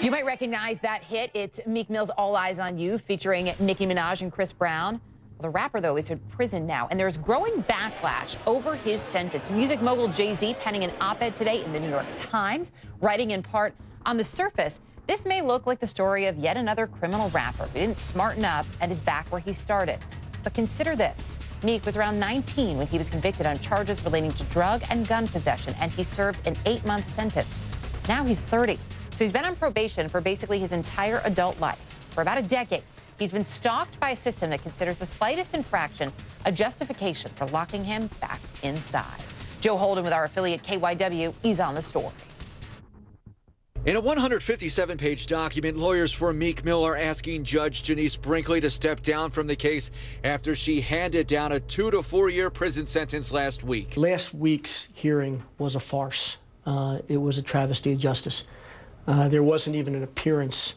You might recognize that hit. It's Meek Mill's All Eyes on You featuring Nicki Minaj and Chris Brown. Well, the rapper, though, is in prison now, and there's growing backlash over his sentence. Music mogul Jay-Z penning an op-ed today in the New York Times, writing in part, "On the surface, this may look like the story of yet another criminal rapper who didn't smarten up and is back where he started. But consider this. Meek was around 19 when he was convicted on charges relating to drug and gun possession, and he served an 8-month sentence. Now he's 30. So he's been on probation for basically his entire adult life. For about a decade, he's been stalked by a system that considers the slightest infraction a justification for locking him back inside." Joe Holden with our affiliate KYW, he's on the story. In a 157-page document, lawyers for Meek Mill are asking Judge Janice Brinkley to step down from the case after she handed down a 2 to 4 year prison sentence last week. Last week's hearing was a farce. It was a travesty of justice. There wasn't even an appearance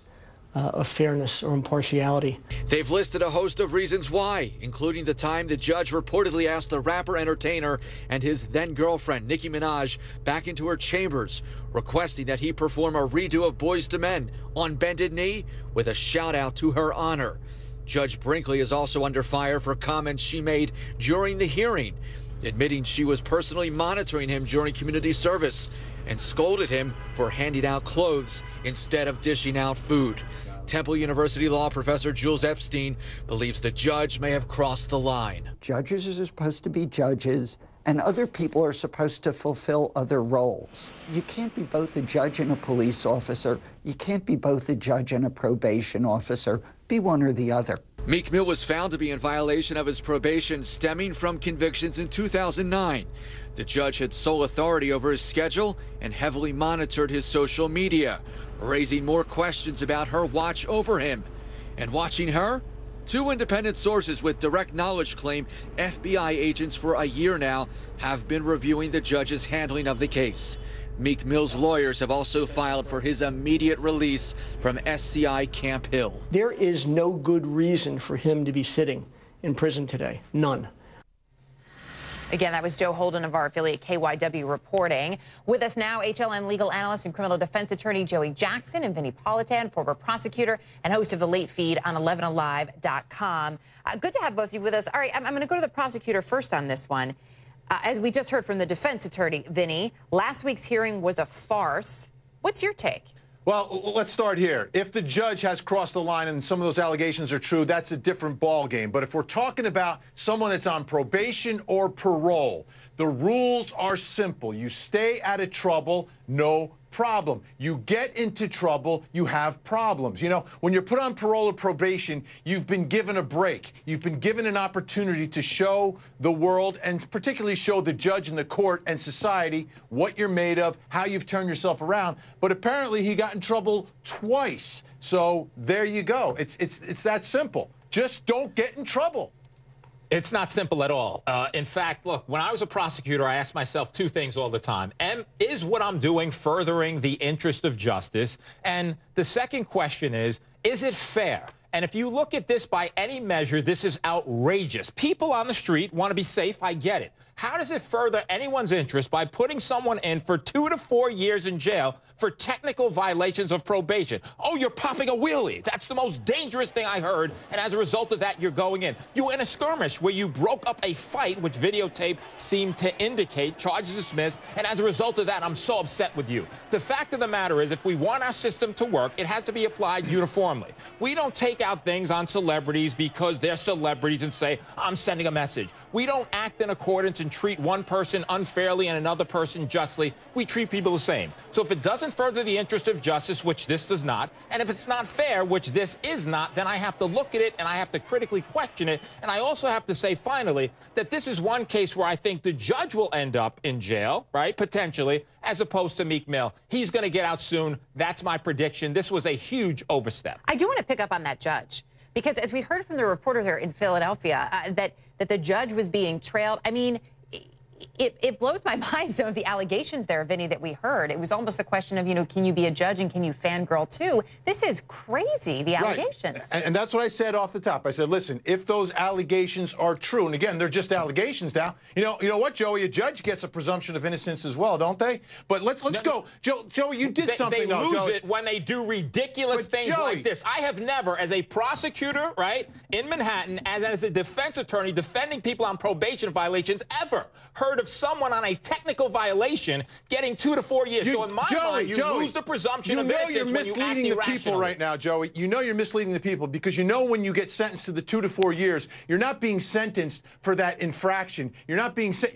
of fairness or impartiality. They've listed a host of reasons why, including the time the judge reportedly asked the rapper entertainer and his then-girlfriend, Nicki Minaj, back into her chambers, requesting that he perform a redo of Boyz II Men on bended knee with a shout-out to her honor. Judge Brinkley is also under fire for comments she made during the hearing, admitting she was personally monitoring him during community service and scolded him for handing out clothes instead of dishing out food. Temple University law professor Jules Epstein believes the judge may have crossed the line. Judges are supposed to be judges, and other people are supposed to fulfill other roles. You can't be both a judge and a police officer. You can't be both a judge and a probation officer. Be one or the other. Meek Mill was found to be in violation of his probation stemming from convictions in 2009. The judge had sole authority over his schedule and heavily monitored his social media, raising more questions about her watch over him. And watching her? 2 independent sources with direct knowledge claim FBI agents for a year now have been reviewing the judge's handling of the case. Meek Mill's lawyers have also filed for his immediate release from SCI Camp Hill. There is no good reason for him to be sitting in prison today. None. Again, that was Joe Holden of our affiliate KYW reporting. With us now, HLN legal analyst and criminal defense attorney Joey Jackson and Vinny Politan, former prosecutor and host of The Late Feed on 11alive.com. Good to have both of you with us. All right, I'm going to go to the prosecutor first on this one. As we just heard from the defense attorney, Vinny, last week's hearing was a farce. What's your take? Well, let's start here. If the judge has crossed the line and some of those allegations are true, that's a different ballgame. But if we're talking about someone that's on probation or parole, the rules are simple. You stay out of trouble, no problem. You get into trouble, you have problems. You know, when you're put on parole or probation, you've been given a break. You've been given an opportunity to show the world, and particularly show the judge and the court and society what you're made of, how you've turned yourself around. But apparently he got in trouble twice. So there you go. It's that simple. Just don't get in trouble. It's not simple at all. In fact, look, when I was a prosecutor, I asked myself 2 things all the time. Is what I'm doing furthering the interest of justice? And the second question is it fair? And if you look at this by any measure, this is outrageous. People on the street want to be safe. I get it. How does it further anyone's interest by putting someone in for 2 to 4 years in jail for technical violations of probation? Oh, you're popping a wheelie. That's the most dangerous thing I heard. And as a result of that, you're going in. You were in a skirmish where you broke up a fight, which videotape seemed to indicate, charges dismissed. And as a result of that, I'm so upset with you. The fact of the matter is, if we want our system to work, it has to be applied uniformly. We don't take out things on celebrities because they're celebrities and say, I'm sending a message. We don't act in accordance and treat one person unfairly and another person justly. We treat people the same. So if it doesn't further the interest of justice, which this does not, and if it's not fair, which this is not, then I have to look at it and I have to critically question it. And I also have to say, finally, that this is one case where I think the judge will end up in jail, right, potentially, as opposed to Meek Mill. He's going to get out soon. That's my prediction. This was a huge overstep. I do want to pick up on that judge, because as we heard from the reporter there in Philadelphia, that the judge was being trailed. I mean, it blows my mind, some of the allegations there, Vinny, that we heard. It was almost the question of, can you be a judge and can you fangirl too? This is crazy, the allegations. Right. And that's what I said off the top. I said, listen, if those allegations are true, and again, they're just allegations now. You know what, Joey? A judge gets a presumption of innocence as well, don't they? But let's go. Joey, you did something, though, Joey. They lose it when they do ridiculous things like this. I have never, as a prosecutor, right, in Manhattan, and as a defense attorney defending people on probation violations, ever heard of someone on a technical violation getting 2 to 4 years. So in my mind, you lose the presumption of innocence when you act irrationally. You're misleading the people right now, Joey. You know you're misleading the people because you know when you get sentenced to the 2 to 4 years, you're not being sentenced for that infraction. You're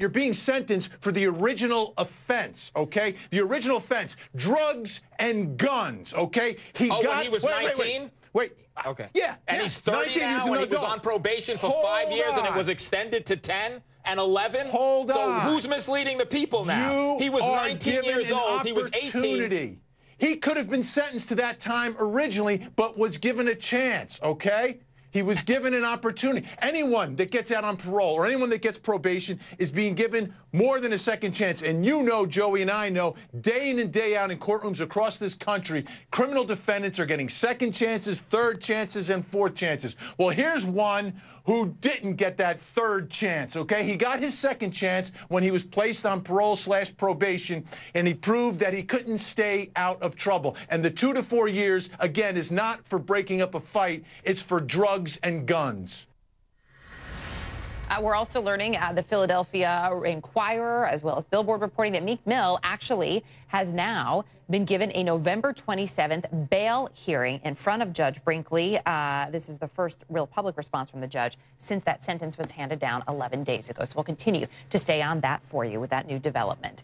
being sentenced for the original offense, okay? The original offense, drugs and guns, okay? When he was 19? Wait. Okay. Yeah. And he's 30 now, and he was on probation for 5 years, and it was extended to 10 and 11? Hold on. So who's misleading the people now? He was 19 years old. He was 18. He could have been sentenced to that time originally, but was given a chance, okay? He was given an opportunity. Anyone that gets out on parole or anyone that gets probation is being given more than a second chance. And you know, Joey and I know, day in and day out in courtrooms across this country, criminal defendants are getting second chances, third chances, and fourth chances. Well, here's one who didn't get that third chance, okay? He got his second chance when he was placed on parole/probation, and he proved that he couldn't stay out of trouble. And the 2 to 4 years, again, is not for breaking up a fight. It's for drugs and guns. We're also learning the Philadelphia Inquirer, as well as Billboard, reporting that Meek Mill actually has now been given a November 27th bail hearing in front of Judge Brinkley. This is the first real public response from the judge since that sentence was handed down 11 days ago. So we'll continue to stay on that for you with that new development.